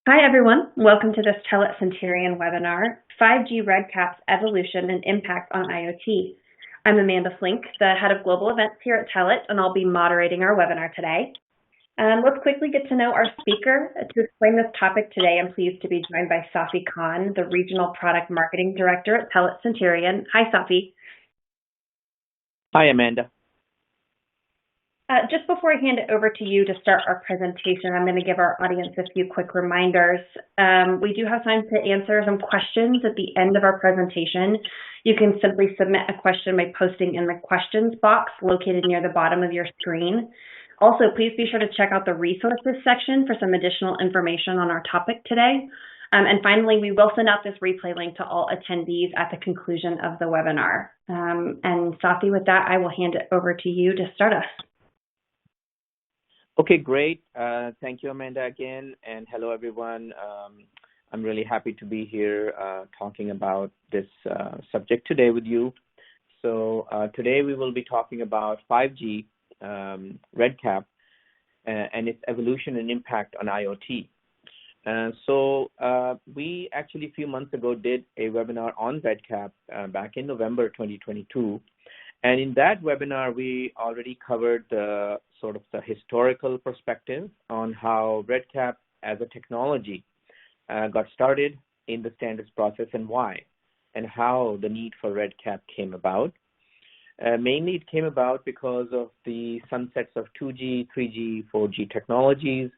Hi, everyone. Welcome to this Telit Cinterion webinar, 5G RedCap's Evolution and Impact on IoT. I'm Amanda Flink, the Head of Global Events here at Telit, and I'll be moderating our webinar today. Let's quickly get to know our speaker. To explain this topic today, I'm pleased to be joined by Safi Khan, the Regional Product Marketing Director at Telit Cinterion. Hi, Safi. Hi, Amanda. Just before I hand it over to you to start our presentation, I'm going to give our audience a few quick reminders. We do have time to answer some questions at the end of our presentation. You can simply submit a question by posting in the questions box located near the bottom of your screen. Also, please be sure to check out the resources section for some additional information on our topic today. And finally, we will send out this replay link to all attendees at the conclusion of the webinar. And Safi, with that, I will hand it over to you to start us. Okay, great. Thank you, Amanda, again, and hello, everyone. I'm really happy to be here talking about this subject today with you. So today we will be talking about 5G RedCap and its evolution and impact on IoT. So we actually a few months ago did a webinar on RedCap back in November 2022. And in that webinar, we already covered the sort of the historical perspective on how RedCap as a technology got started in the standards process and why, and how the need for RedCap came about. Mainly it came about because of the sunsets of 2G, 3G, 4G technologies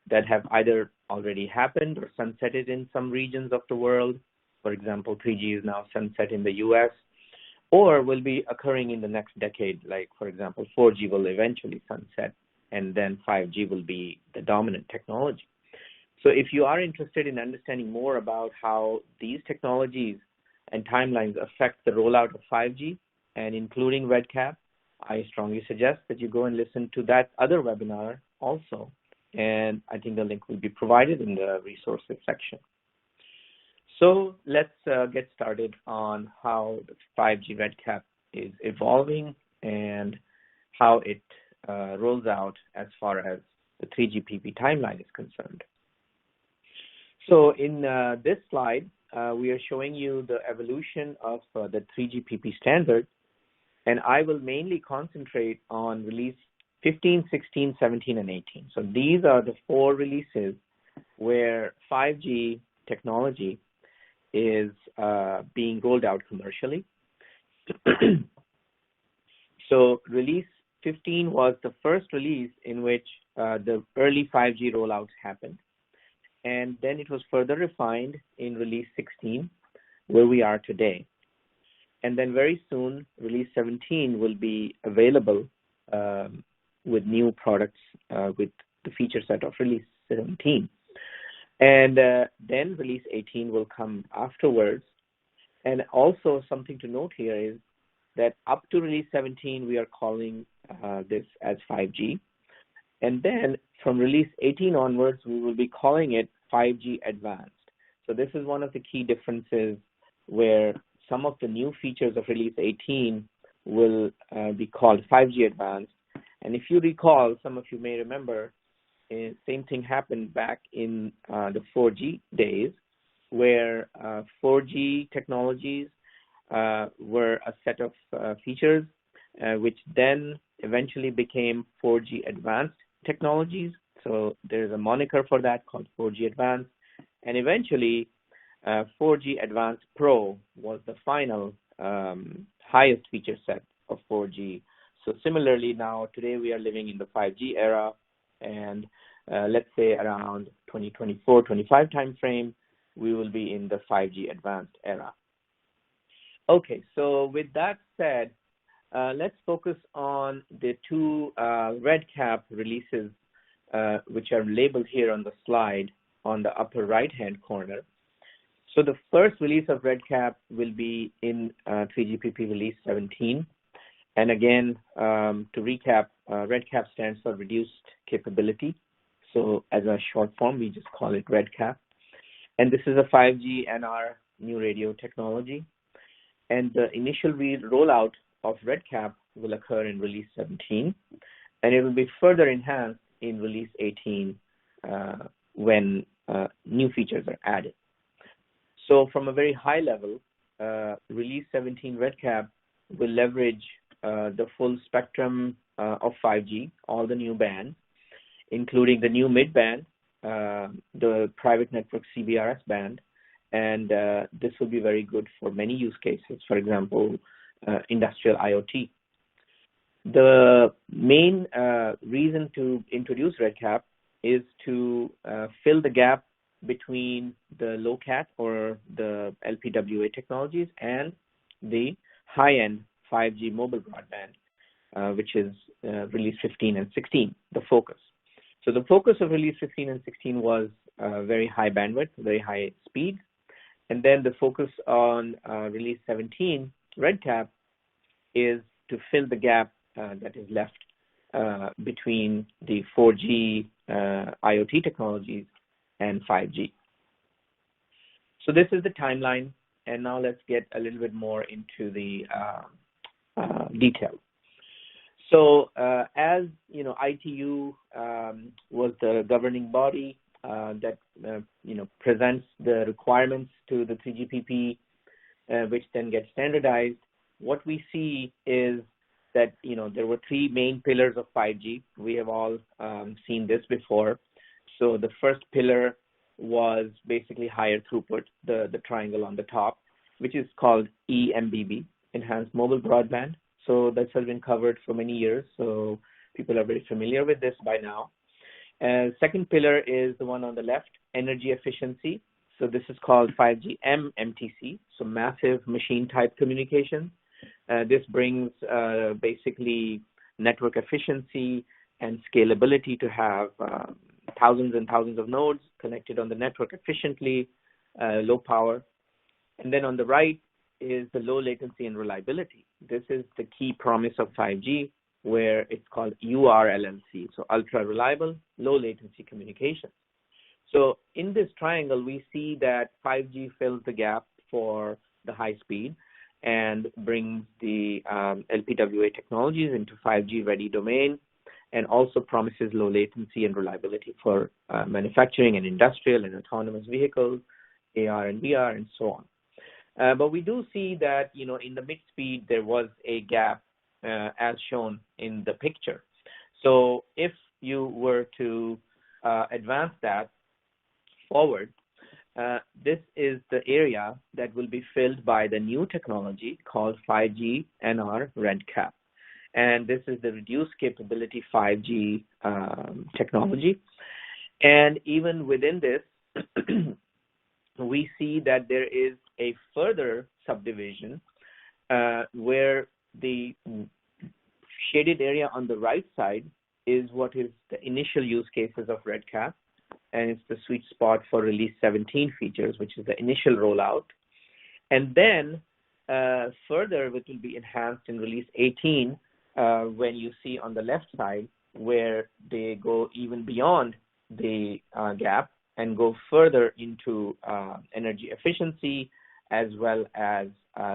that have either already happened or sunsetted in some regions of the world. For example, 3G is now sunset in the US. Or will be occurring in the next decade, like, for example, 4G will eventually sunset, and then 5G will be the dominant technology. So if you are interested in understanding more about how these technologies and timelines affect the rollout of 5G, and including RedCap, I strongly suggest that you go and listen to that other webinar also. And I think the link will be provided in the resources section. So let's get started on how the 5G RedCap is evolving and how it rolls out as far as the 3GPP timeline is concerned. So in this slide, we are showing you the evolution of the 3GPP standard, and I will mainly concentrate on release 15, 16, 17, and 18. So these are the 4 releases where 5G technology is being rolled out commercially. So release 15 was the first release in which the early 5G rollouts happened. And then it was further refined in release 16, where we are today. And then very soon, release 17 will be available with new products with the feature set of release 17. And then release 18 will come afterwards. And also something to note here is that up to release 17, we are calling this as 5G. And then from release 18 onwards, we will be calling it 5G Advanced. So this is one of the key differences where some of the new features of release 18 will be called 5G Advanced. And if you recall, some of you may remember, same thing happened back in the 4G days, where 4G technologies were a set of features which then eventually became 4G advanced technologies. So there's a moniker for that called 4G advanced. And eventually 4G advanced Pro was the final highest feature set of 4G. So similarly now, today we are living in the 5G era. And let's say around 2024-25 timeframe, we will be in the 5G advanced era. Okay, so with that said, let's focus on the 2 RedCap releases, which are labeled here on the slide on the upper right-hand corner. So the first release of RedCap will be in 3GPP release 17. And again, to recap, RedCap stands for Reduced Capability. So as a short form, we just call it RedCap. And this is a 5G NR new radio technology. And the initial rollout of RedCap will occur in release 17. And it will be further enhanced in release 18 when new features are added. So from a very high level, Release 17 RedCap will leverage the full spectrum of 5G, all the new bands, including the new mid-band, the private network CBRS band, and this will be very good for many use cases, for example, industrial IoT. The main reason to introduce RedCap is to fill the gap between the low-cat or the LPWA technologies and the high-end 5G mobile broadband, which is Release 15 and 16, the focus. So the focus of Release 15 and 16 was very high bandwidth, very high speed. And then the focus on Release 17, RedCap, is to fill the gap that is left between the 4G IoT technologies and 5G. So this is the timeline, and now let's get a little bit more into the detail. So as you know, ITU was the governing body that presents the requirements to the 3GPP, which then gets standardized. What we see is that there were three main pillars of 5G. We have all seen this before. So the first pillar was basically higher throughput, the triangle on the top, which is called eMBB, Enhanced Mobile Broadband. So this has been covered for many years, so people are very familiar with this by now. Second pillar is the one on the left, energy efficiency. So this is called 5G MMTC, so massive machine type communication. This brings basically network efficiency and scalability to have thousands and thousands of nodes connected on the network efficiently, low power. And then on the right is the low latency and reliability. This is the key promise of 5G, where it's called URLLC, so ultra reliable, low latency communication. So in this triangle, we see that 5G fills the gap for the high speed and brings the LPWA technologies into 5G ready domain, and also promises low latency and reliability for manufacturing and industrial and autonomous vehicles, AR and VR, and so on. But we do see that, in the mid-speed, there was a gap as shown in the picture. So if you were to advance that forward, this is the area that will be filled by the new technology called 5G NR RedCap. And this is the reduced capability 5G technology. And even within this, we see that there is a further subdivision where the shaded area on the right side is what is the initial use cases of RedCap, and it's the sweet spot for Release 17 features, which is the initial rollout. And then further, it will be enhanced in Release 18 when you see on the left side where they go even beyond the gap and go further into energy efficiency as well as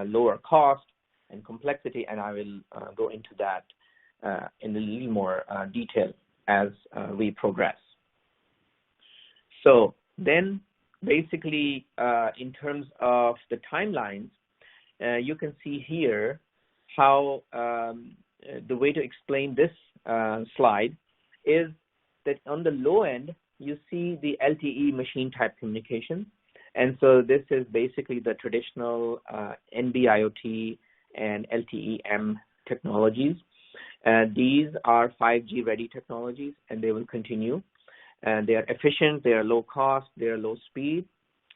lower cost and complexity, and I will go into that in a little more detail as we progress. So then basically in terms of the timelines, you can see here how the way to explain this slide is that on the low end, you see the LTE machine type communication. And so this is basically the traditional NB-IoT and LTE-M technologies. These are 5G ready technologies, and they will continue. And they are efficient, they are low cost, they are low speed.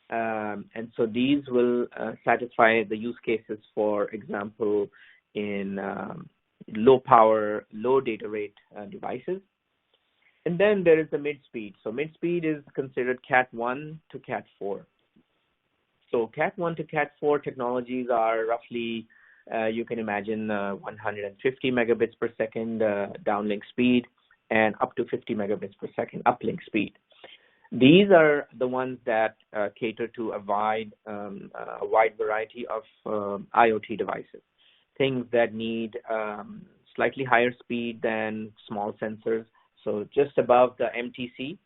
And so these will satisfy the use cases, for example, in low power, low data rate devices. And then there is the mid-speed. So mid-speed is considered Cat 1 to Cat 4. So Cat 1 to Cat 4 technologies are roughly, you can imagine 150 megabits per second downlink speed and up to 50 megabits per second uplink speed. These are the ones that cater to a wide variety of IoT devices, things that need slightly higher speed than small sensors. So just above the MTC,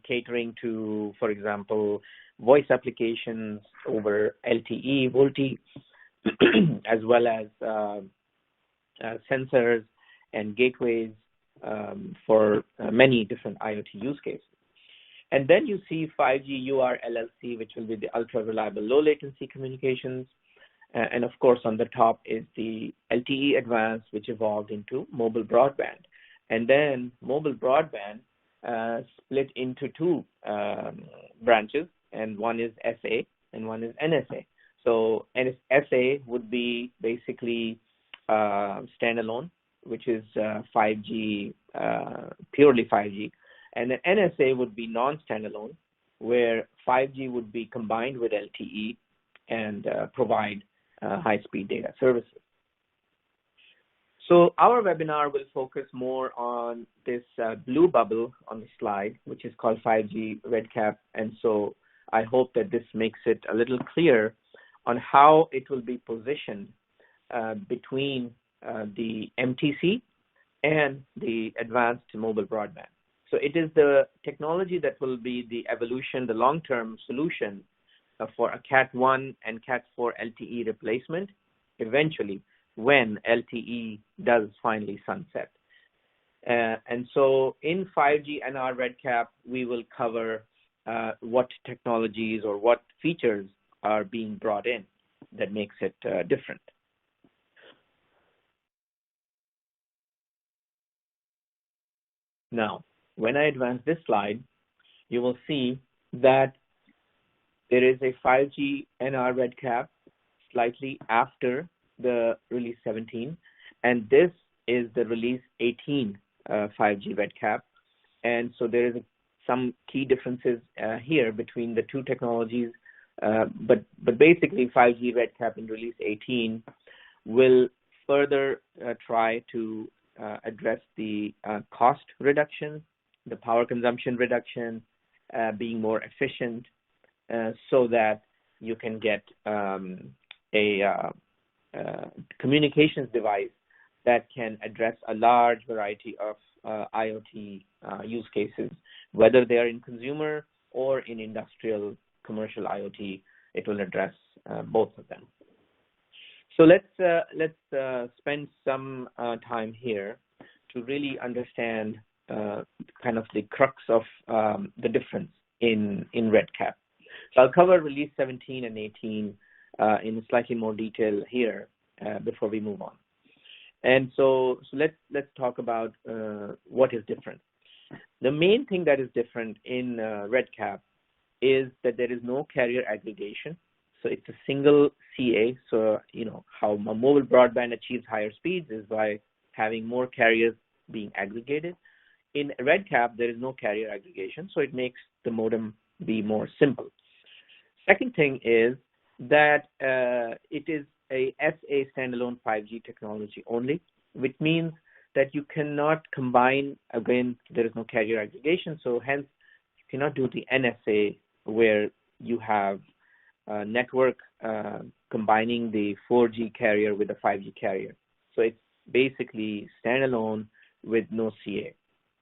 catering to, for example, voice applications over LTE, VoLTE, as well as sensors and gateways for many different IoT use cases. And then you see 5G UR-LLC, which will be the ultra-reliable low-latency communications. And of course, on the top is the LTE Advanced, which evolved into mobile broadband. And then mobile broadband split into two branches, and one is SA and one is NSA. So SA would be basically standalone, which is 5G, purely 5G. And then NSA would be non-standalone, where 5G would be combined with LTE and provide high-speed data services. So our webinar will focus more on this blue bubble on the slide, which is called 5G RedCap. And so I hope that this makes it a little clear on how it will be positioned between the MTC and the advanced mobile broadband. So it is the technology that will be the evolution, the long-term solution for a Cat1 and Cat4 LTE replacement eventually when LTE does finally sunset. And so in 5G NR RedCap, we will cover what technologies or what features are being brought in that makes it different. Now, when I advance this slide, you will see that there is a 5G NR RedCap slightly after the release 17, and this is the release 18 5G RedCap. And so there is some key differences here between the two technologies, but basically 5G RedCap in release 18 will further try to address the cost reduction, the power consumption reduction, being more efficient, so that you can get a communications device that can address a large variety of IoT use cases, whether they are in consumer or in industrial commercial IoT. It will address both of them. So let's spend some time here to really understand kind of the crux of the difference in RedCap. So I'll cover release 17 and 18 in slightly more detail here before we move on. And so let's talk about what is different. The main thing that is different in RedCap is that there is no carrier aggregation. So it's a single CA. So how mobile broadband achieves higher speeds is by having more carriers being aggregated. In RedCap, there is no carrier aggregation, so it makes the modem be more simple. Second thing is that it is a SA standalone 5G technology only, which means that you cannot combine, again, there is no carrier aggregation, so hence you cannot do the NSA where you have a network combining the 4G carrier with the 5G carrier. So it's basically standalone with no CA,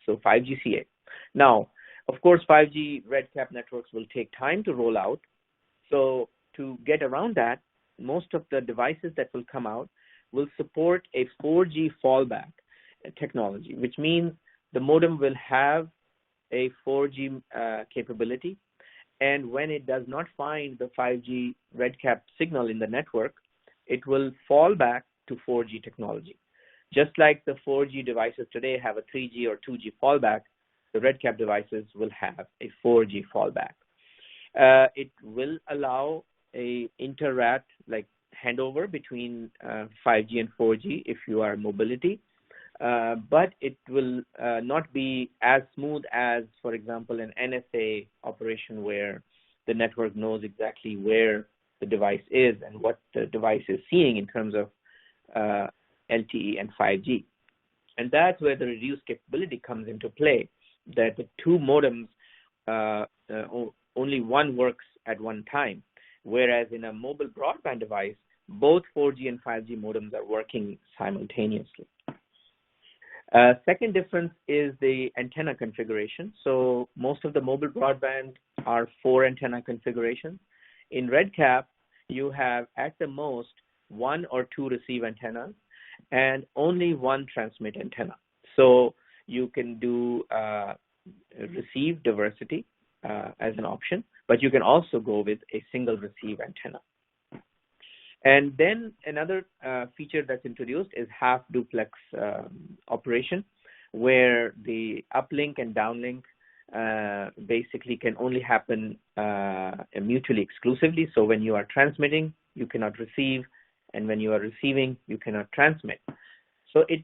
so 5G CA. Now, of course, 5G RedCap networks will take time to roll out. So to get around that, most of the devices that will come out will support a 4G fallback technology, which means the modem will have a 4G capability. And when it does not find the 5G RedCap signal in the network, it will fall back to 4G technology. Just like the 4G devices today have a 3G or 2G fallback, the RedCap devices will have a 4G fallback. It will allow a inter-RAT like handover between 5G and 4G if you are mobility, but it will not be as smooth as, for example, an NSA operation where the network knows exactly where the device is and what the device is seeing in terms of LTE and 5G. And that's where the reduced capability comes into play, that the two modems, only one works at one time, whereas in a mobile broadband device, both 4G and 5G modems are working simultaneously. Second difference is the antenna configuration. So most of the mobile broadband are 4 antenna configurations. In RedCap, you have at the most 1 or 2 receive antennas and only 1 transmit antenna. So you can do receive diversity as an option, but you can also go with a single receive antenna. And then another feature that's introduced is half duplex operation, where the uplink and downlink basically can only happen mutually exclusively. So when you are transmitting, you cannot receive, and when you are receiving, you cannot transmit. So it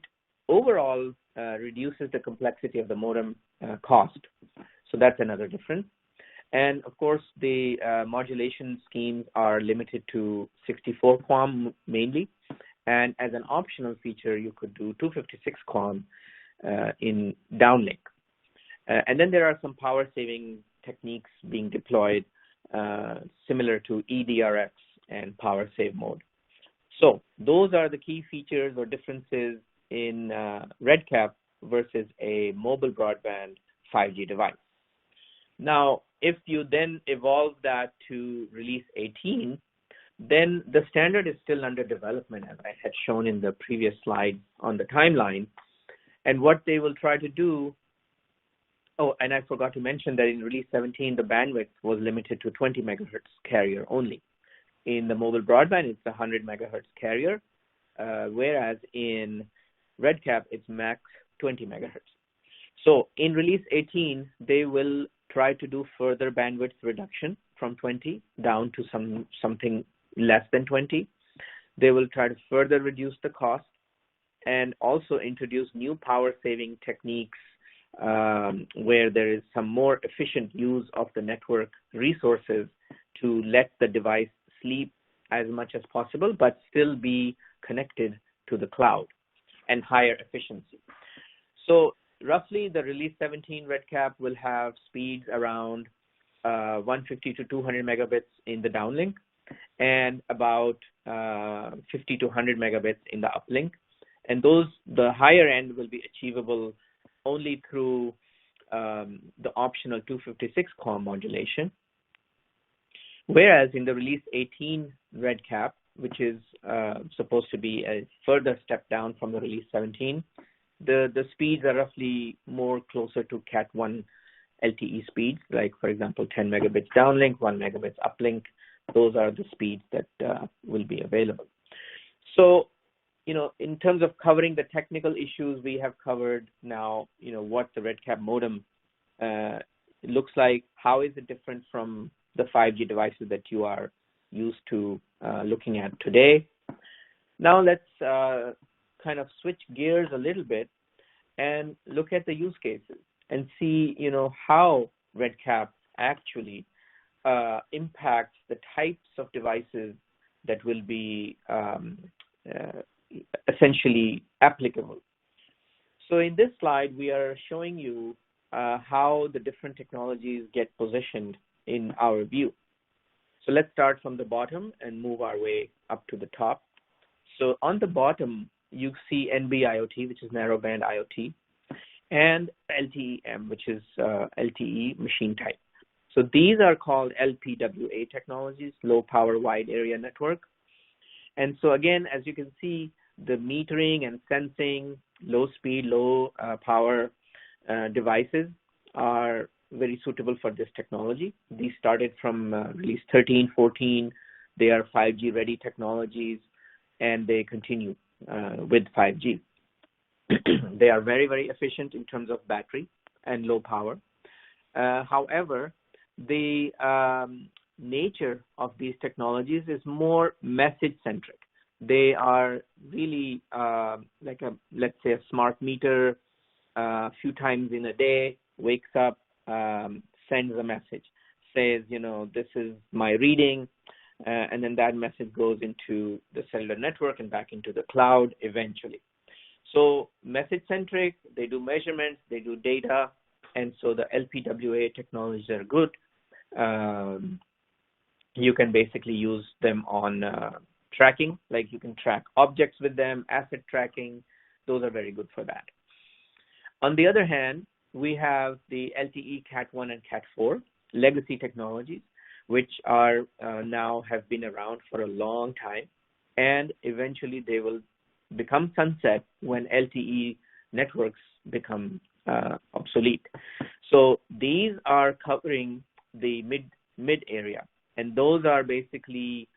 overall reduces the complexity of the modem cost. So that's another difference. And of course, the modulation schemes are limited to 64 QAM mainly. And as an optional feature, you could do 256 QAM in downlink. And then there are some power saving techniques being deployed similar to EDRX and power save mode. So those are the key features or differences in RedCap versus a mobile broadband 5G device. Now, if you then evolve that to release 18, then the standard is still under development, as I had shown in the previous slide on the timeline. And what they will try to do, oh, and I forgot to mention that in release 17, the bandwidth was limited to 20 megahertz carrier only. In the mobile broadband, it's a 100 megahertz carrier, whereas in RedCap, it's max 20 megahertz. So in release 18, they will try to do further bandwidth reduction from 20 down to something less than 20. They will try to further reduce the cost and also introduce new power saving techniques where there is some more efficient use of the network resources to let the device sleep as much as possible, but still be connected to the cloud and higher efficiency. So roughly, the release 17 RedCap will have speeds around 150 to 200 megabits in the downlink and about 50 to 100 megabits in the uplink. And the higher end will be achievable only through the optional 256 QAM modulation. Whereas in the release 18 RedCap, which is supposed to be a further step down from the release 17, the speeds are roughly more closer to Cat1 LTE speeds, like, for example, 10 megabits downlink, 1 megabits uplink. Those are the speeds that will be available. So, in terms of covering the technical issues, we have covered now, what the RedCap modem looks like, how is it different from the 5G devices that you are used to looking at today. Now let's kind of switch gears a little bit and look at the use cases and see, how RedCap actually impacts the types of devices that will be essentially applicable. So in this slide, we are showing you how the different technologies get positioned in our view. So let's start from the bottom and move our way up to the top. So on the bottom, you see NB-IoT, which is narrowband IoT, and LTE-M, which is LTE machine type. So these are called LPWA technologies, low power wide area network. And so again, as you can see, the metering and sensing, low speed, low power devices are very suitable for this technology. These started from release 13, 14. They are 5G ready technologies, and they continue with 5G. They are very, very efficient in terms of battery and low power. However, the nature of these technologies is more message centric. They are really like let's say a smart meter a few times in a day, wakes up, sends a message, says, this is my reading, and then that message goes into the cellular network and back into the cloud eventually. So message centric, they do measurements, they do data, and so the LPWA technologies are good. You can basically use them on tracking, like you can track objects with them, asset tracking. Those are very good for that. On the other hand, we have the LTE Cat 1 and Cat 4 legacy technologies, which are now have been around for a long time, and eventually they will become sunset when LTE networks become obsolete. So these are covering the mid area, and those are basically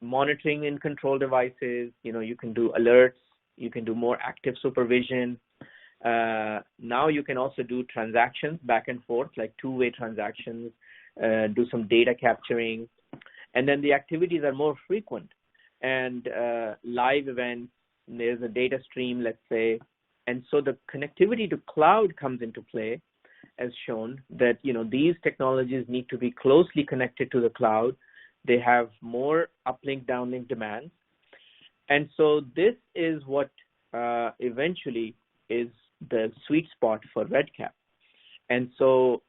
monitoring and control devices. You can do alerts, you can do more active supervision. Now you can also do transactions back and forth, like two-way transactions, do some data capturing, and then the activities are more frequent. And live events, there's a data stream, let's say, and so the connectivity to cloud comes into play, as shown that these technologies need to be closely connected to the cloud. They have more uplink downlink demands, and so this is what eventually is the sweet spot for RedCap. And so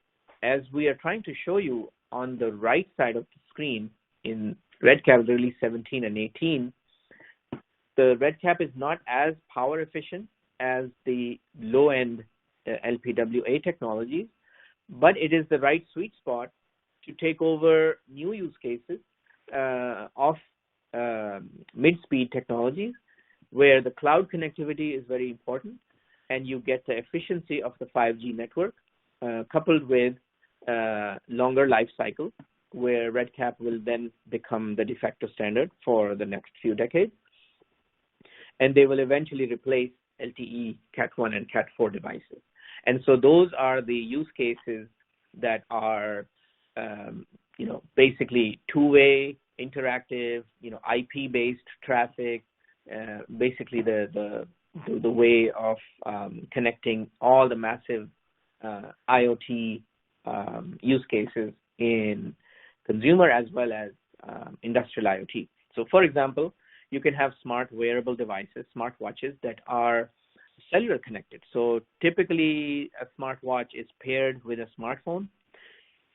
as we are trying to show you on the right side of the screen in RedCap release 17 and 18, the RedCap is not as power efficient as the low-end LPWA technologies, but it is the right sweet spot to take over new use cases of mid-speed technologies, where the cloud connectivity is very important, and you get the efficiency of the 5G network coupled with longer life cycle, where RedCap will then become the de facto standard for the next few decades. And they will eventually replace LTE Cat 1 and Cat 4 devices. And so those are the use cases that are, basically two-way, interactive, IP-based traffic, basically the way of connecting all the massive IoT use cases in consumer as well as industrial IoT. So, for example, you can have smart wearable devices, smartwatches that are cellular connected. So typically a smartwatch is paired with a smartphone,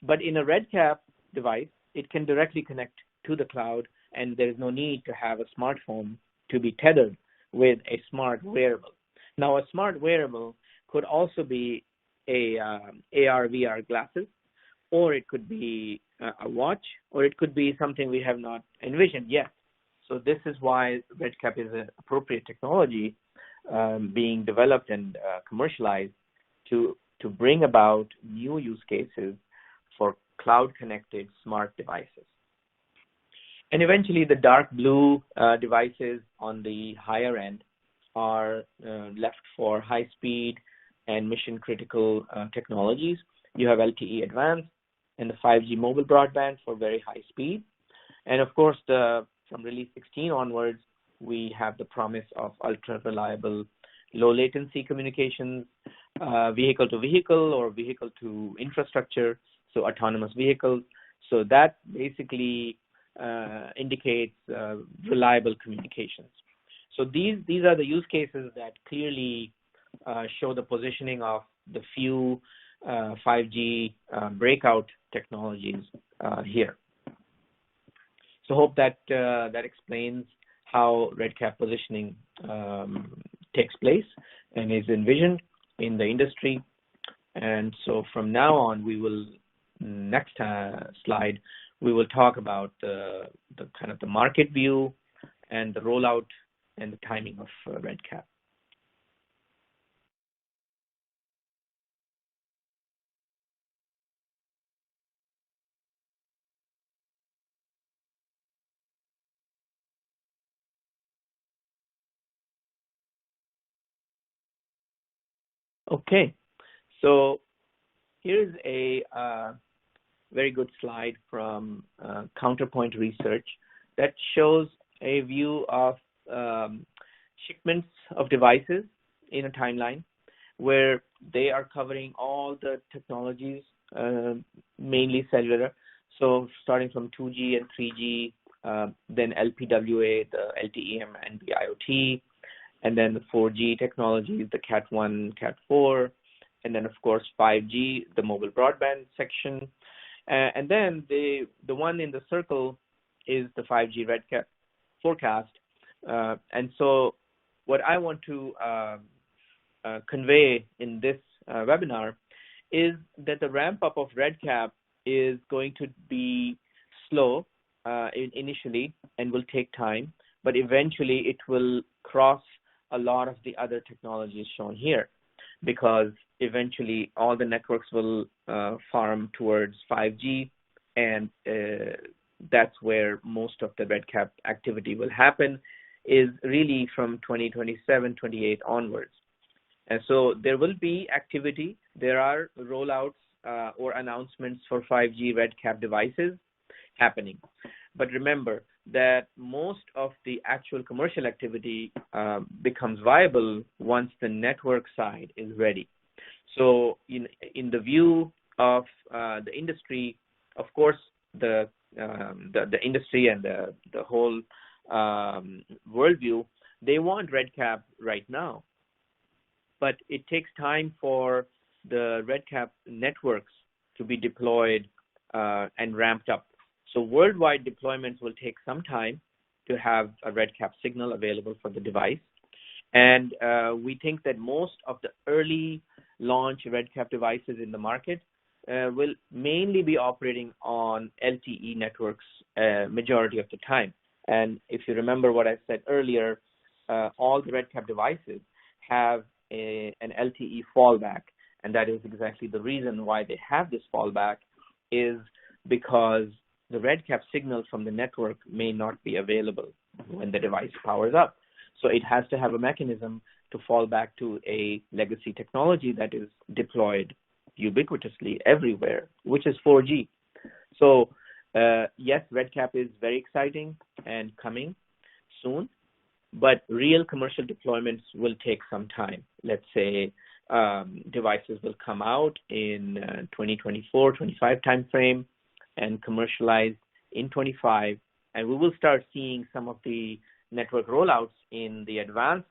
but in a RedCap device, it can directly connect to the cloud, and there is no need to have a smartphone to be tethered with a smart wearable. Now, a smart wearable could also be a AR, VR glasses, or it could be a watch, or it could be something we have not envisioned yet. So this is why RedCap is an appropriate technology being developed and commercialized to bring about new use cases for cloud-connected smart devices. And eventually, the dark blue devices on the higher end are left for high-speed and mission-critical technologies. You have LTE Advanced and the 5G mobile broadband for very high speed. And of course, from release 16 onwards, we have the promise of ultra-reliable, low-latency communications, vehicle-to-vehicle or vehicle-to-infrastructure, so autonomous vehicles. So that basically indicates reliable communications. So these are the use cases that clearly show the positioning of the few 5G breakout technologies here. So hope that that explains how RedCap positioning takes place and is envisioned in the industry. And so from now on, we will, next slide, we will talk about the kind of the market view and the rollout and the timing of RedCap. Okay, so here's a very good slide from Counterpoint Research that shows a view of shipments of devices in a timeline where they are covering all the technologies, mainly cellular. So starting from 2G and 3G, then LPWA, the LTE-M and the IoT, and then the 4G technologies, the Cat 1, Cat 4, and then of course 5G, the mobile broadband section. And then the one in the circle is the 5G RedCap forecast. And so what I want to convey in this webinar is that the ramp up of RedCap is going to be slow initially and will take time, but eventually it will cross a lot of the other technologies shown here, because eventually all the networks will farm towards 5G, and that's where most of the RedCap activity will happen, is really from 2027, 28 onwards. And so there will be activity. There are rollouts or announcements for 5G RedCap devices happening. But remember that most of the actual commercial activity becomes viable once the network side is ready. So in the view of the industry, of course, the industry and the whole worldview, they want RedCap right now. But it takes time for the RedCap networks to be deployed and ramped up. So worldwide deployments will take some time to have a RedCap signal available for the device. And we think that most of the early launch RedCap devices in the market will mainly be operating on LTE networks majority of the time. And if you remember what I said earlier, all the RedCap devices have an LTE fallback. And that is exactly the reason why they have this fallback, is because the RedCap signal from the network may not be available when the device powers up. So it has to have a mechanism to fall back to a legacy technology that is deployed ubiquitously everywhere, which is 4G. So yes, RedCap is very exciting and coming soon, but real commercial deployments will take some time. Let's say devices will come out in 2024, 25 timeframe and commercialized in 25. And we will start seeing some of the network rollouts in the advanced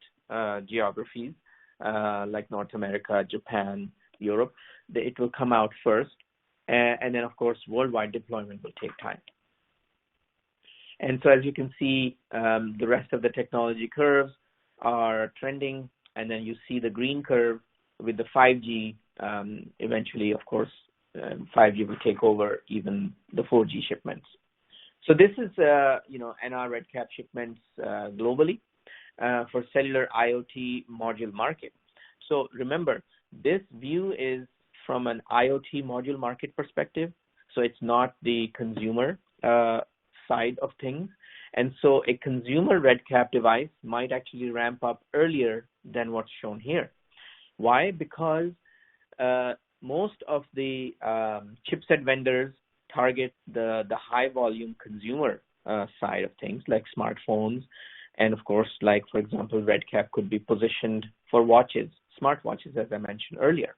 geographies like North America, Japan, Europe. It will come out first. And then, of course, worldwide deployment will take time. And so as you can see, the rest of the technology curves are trending. And then you see the green curve with the 5G. Eventually, of course, 5G will take over even the 4G shipments. So this is, NR RedCap shipments globally for cellular IoT module market. So remember, this view is from an IoT module market perspective. So it's not the consumer side of things. And so a consumer RedCap device might actually ramp up earlier than what's shown here. Why? Because most of the chipset vendors target the high volume consumer side of things, like smartphones. And of course, like, for example, RedCap could be positioned for watches, smartwatches, as I mentioned earlier.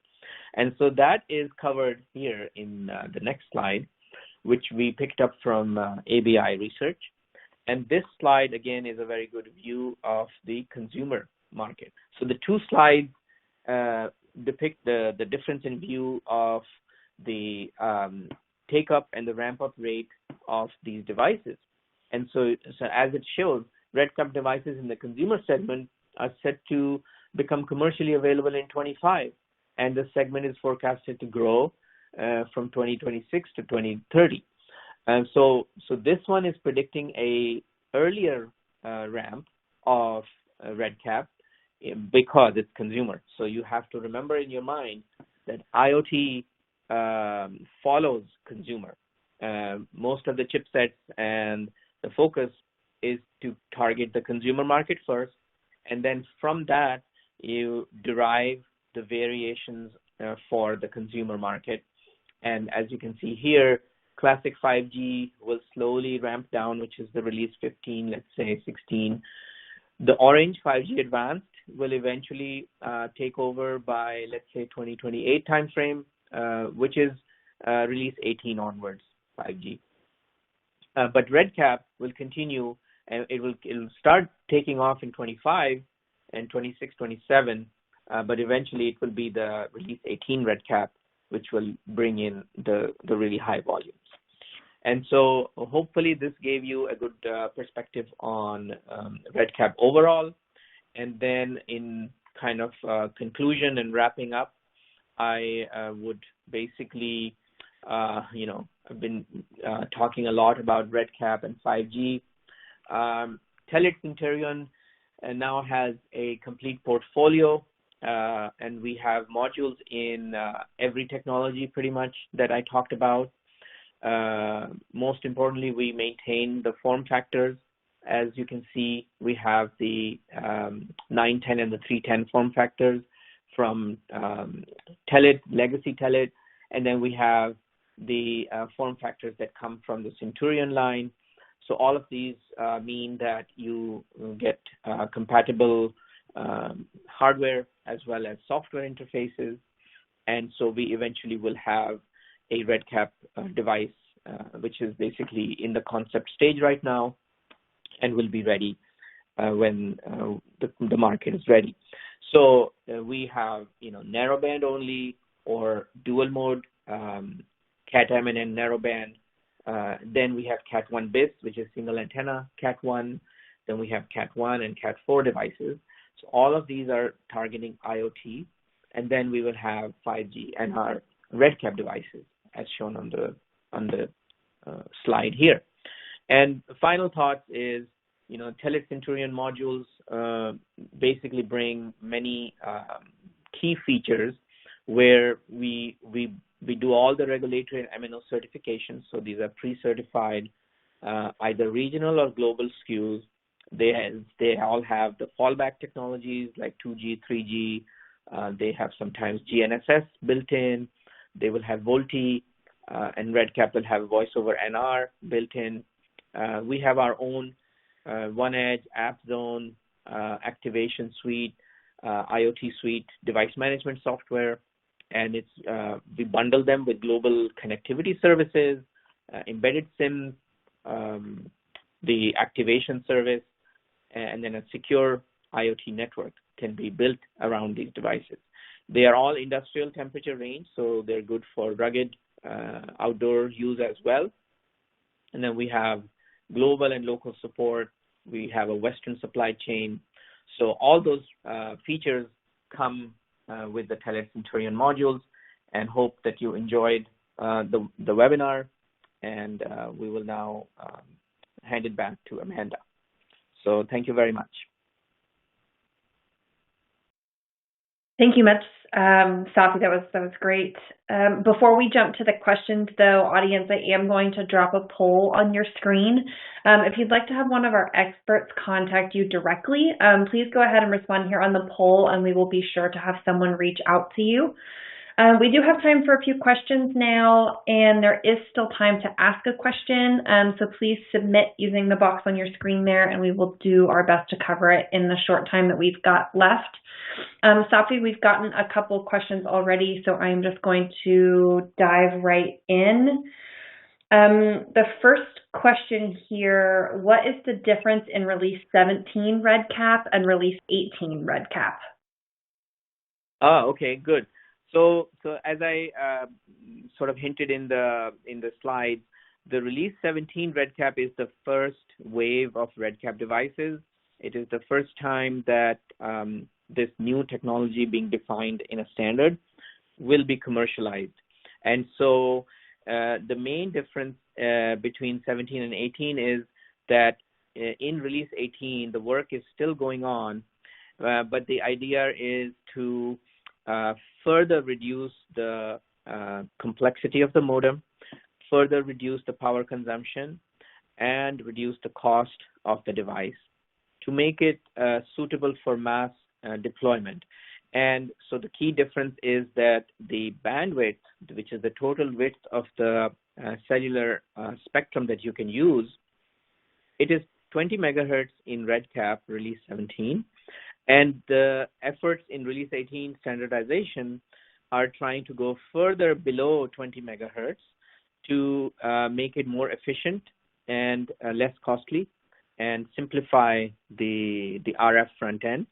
And so that is covered here in the next slide, which we picked up from ABI research. And this slide, again, is a very good view of the consumer market. So the two slides depict the difference in view of the take-up and the ramp-up rate of these devices. And so as it shows, RedCap devices in the consumer segment are set to become commercially available in 25, and the segment is forecasted to grow from 2026 to 2030. And so this one is predicting a earlier ramp of RedCap because it's consumer. So you have to remember in your mind that IoT follows consumer. Most of the chipsets and the focus is to target the consumer market first, and then from that you derive the variations for the consumer market. And as you can see here, classic 5G will slowly ramp down, which is the release 15, let's say 16. The orange 5G advanced will eventually take over by, let's say, 2028 timeframe, which is release 18 onwards 5G. But RedCap will continue, and it'll start taking off in 25 and 26, 27, but eventually it will be the release 18 RedCap, which will bring in the really high volumes. And so hopefully this gave you a good perspective on RedCap overall. And then in kind of conclusion and wrapping up, I would basically, I've been talking a lot about RedCap and 5G. Telit Cinterion now has a complete portfolio, and we have modules in every technology pretty much that I talked about. Most importantly, we maintain the form factors. As you can see, we have the 910 and the 310 form factors from Telit, legacy Telit, and then we have the form factors that come from the Cinterion line. So all of these mean that you get compatible hardware as well as software interfaces, and so we eventually will have a RedCap device, which is basically in the concept stage right now, and will be ready when the market is ready. So we have, narrowband only or dual mode, Cat-M and narrowband. Then we have Cat1 bis, which is single antenna Cat1. Then we have Cat1 and Cat4 devices. So all of these are targeting IoT. And then we will have 5G and our RedCap devices, as shown on the slide here. And the final thought is, Telit Cinterion modules basically bring many key features where we do all the regulatory and MNO certifications. So these are pre-certified, either regional or global SKUs. They all have the fallback technologies like 2G, 3G. They have sometimes GNSS built in. They will have VoLTE, and RedCap will have voice over NR built in. We have our own OneEdge, App Zone, Activation Suite, IoT Suite, device management software, and we bundle them with global connectivity services, embedded SIMs, the activation service, and then a secure IoT network can be built around these devices. They are all industrial temperature range, so they're good for rugged outdoor use as well. And then we have global and local support. We have a Western supply chain. So all those features come with the Telit Cinterion modules, and hope that you enjoyed the webinar. And we will now hand it back to Amanda. So thank you very much. Thank you much, Safi. That was great. Before we jump to the questions, though, audience, I am going to drop a poll on your screen. If you'd like to have one of our experts contact you directly, please go ahead and respond here on the poll, and we will be sure to have someone reach out to you. We do have time for a few questions now, and there is still time to ask a question. So please submit using the box on your screen there, and we will do our best to cover it in the short time that we've got left. Safi, we've gotten a couple of questions already, so I'm just going to dive right in. The first question here, what is the difference in release 17 RedCap and release 18 RedCap? Oh, okay, good. So as I sort of hinted in the slides, the release 17 RedCap is the first wave of RedCap devices. It is the first time that this new technology being defined in a standard will be commercialized. And so the main difference between 17 and 18 is that in release 18, the work is still going on, but the idea is to further reduce the complexity of the modem, further reduce the power consumption, and reduce the cost of the device to make it suitable for mass deployment. And so the key difference is that the bandwidth, which is the total width of the cellular spectrum that you can use, it is 20 megahertz in RedCap release 17. And the efforts in release 18 standardization are trying to go further below 20 megahertz to make it more efficient and less costly and simplify the RF front end.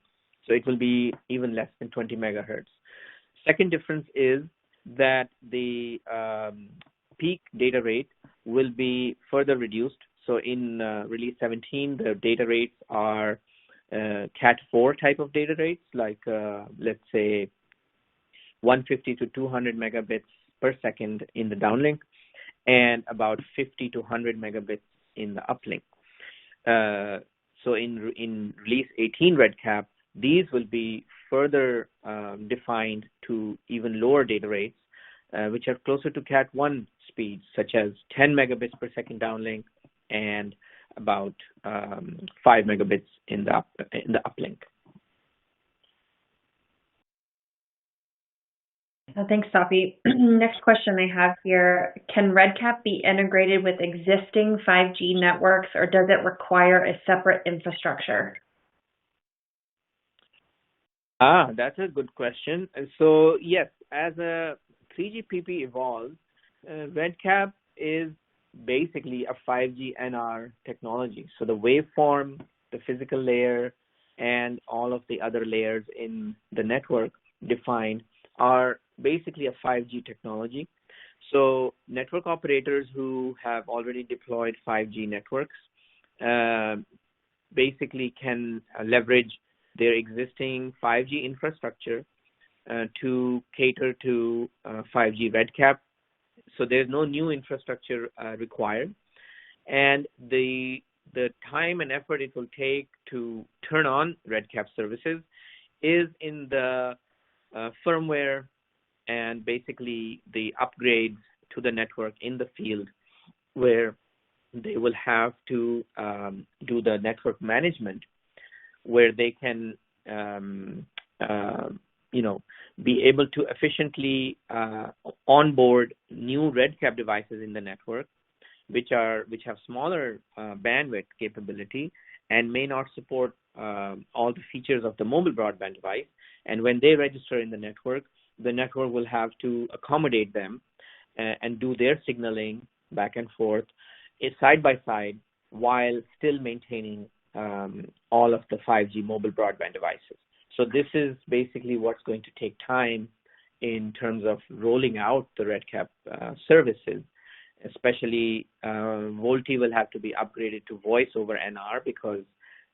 So it will be even less than 20 megahertz. Second difference is that the peak data rate will be further reduced. So in release 17, the data rates are Cat4 type of data rates, like let's say 150 to 200 megabits per second in the downlink, and about 50 to 100 megabits in the uplink. So in release 18 RedCap, these will be further defined to even lower data rates, which are closer to Cat1 speeds, such as 10 megabits per second downlink and about 5 megabits in the uplink. Thanks, Safi. Next question I have here, can RedCap be integrated with existing 5G networks, or does it require a separate infrastructure? That's a good question. So yes, as a 3GPP evolves, RedCap is basically a 5G NR technology. So the waveform, the physical layer, and all of the other layers in the network defined are basically a 5G technology. So network operators who have already deployed 5G networks basically can leverage their existing 5G infrastructure to cater to 5G RedCap. So there's no new infrastructure required. And the time and effort it will take to turn on RedCap services is in the firmware and basically the upgrades to the network in the field, where they will have to do the network management, where they can be able to efficiently onboard new RedCap devices in the network, which have smaller bandwidth capability and may not support all the features of the mobile broadband device. And when they register in the network will have to accommodate them and do their signaling back and forth side by side while still maintaining all of the 5G mobile broadband devices. So this is basically what's going to take time in terms of rolling out the RedCap services. Especially VoLTE will have to be upgraded to voice over NR because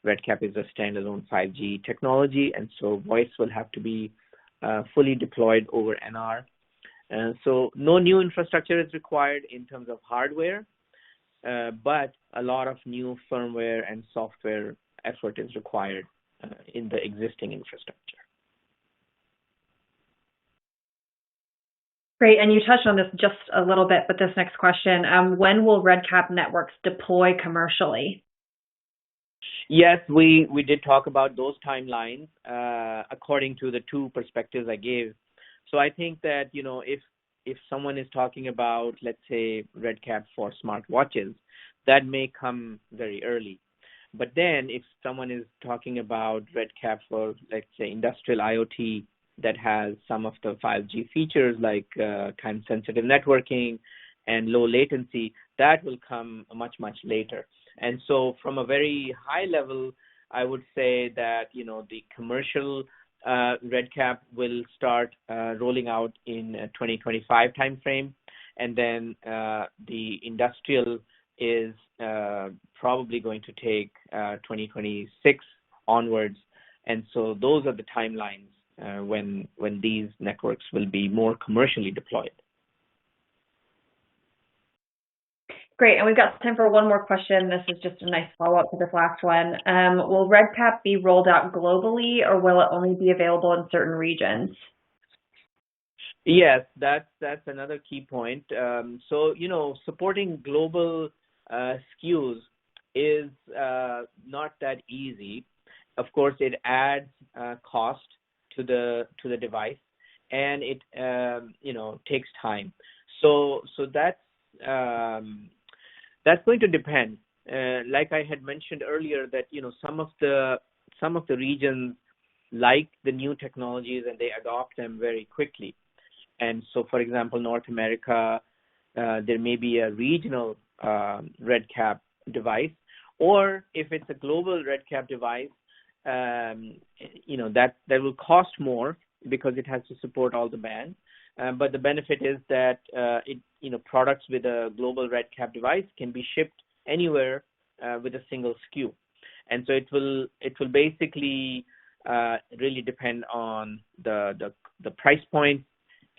RedCap is a standalone 5G technology, and so voice will have to be fully deployed over NR. So no new infrastructure is required in terms of hardware, but a lot of new firmware and software effort is required in the existing infrastructure. Great, and you touched on this just a little bit, but this next question, when will RedCap networks deploy commercially? Yes, we did talk about those timelines according to the two perspectives I gave. So I think that, if someone is talking about, let's say, RedCap for smartwatches, that may come very early. But then if someone is talking about RedCap for, let's say, industrial IoT that has some of the 5G features like time-sensitive networking and low latency, that will come much, much later. And so from a very high level, I would say that, the commercial RedCap will start rolling out in 2025 timeframe. And then the industrial is probably going to take 2026 onwards. And so those are the timelines when these networks will be more commercially deployed. Great, and we've got time for one more question. This is just a nice follow-up to this last one. Will RedCap be rolled out globally, or will it only be available in certain regions? Yes, that's another key point. So, supporting global SKUs is not that easy. Of course, it adds cost to the device, and it takes time. So that's going to depend. Like I had mentioned earlier, that some of the regions like the new technologies and they adopt them very quickly. And so, for example, North America, there may be a regional RedCap device, or if it's a global RedCap device, that will cost more because it has to support all the bands. But the benefit is that products with a global RedCap device can be shipped anywhere with a single SKU. And so it will basically really depend on the price point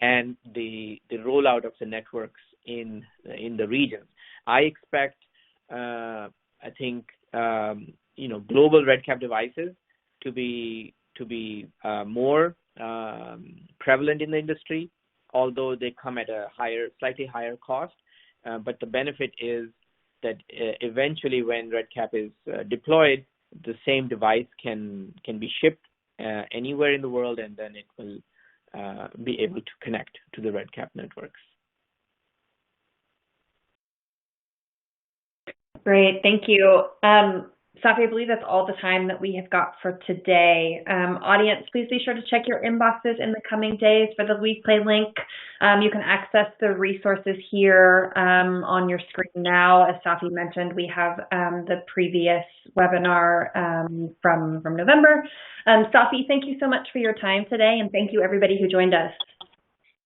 and the rollout of the networks in the regions. I expect, I think, global RedCap devices to be more prevalent in the industry, although they come at a slightly higher cost. But the benefit is that eventually, when RedCap is deployed, the same device can be shipped anywhere in the world, and then it will be able to connect to the RedCap networks. Great, thank you. Safi, I believe that's all the time that we have got for today. Audience, please be sure to check your inboxes in the coming days for the replay link. You can access the resources here on your screen now. As Safi mentioned, we have the previous webinar from November. Safi, thank you so much for your time today, and thank you everybody who joined us.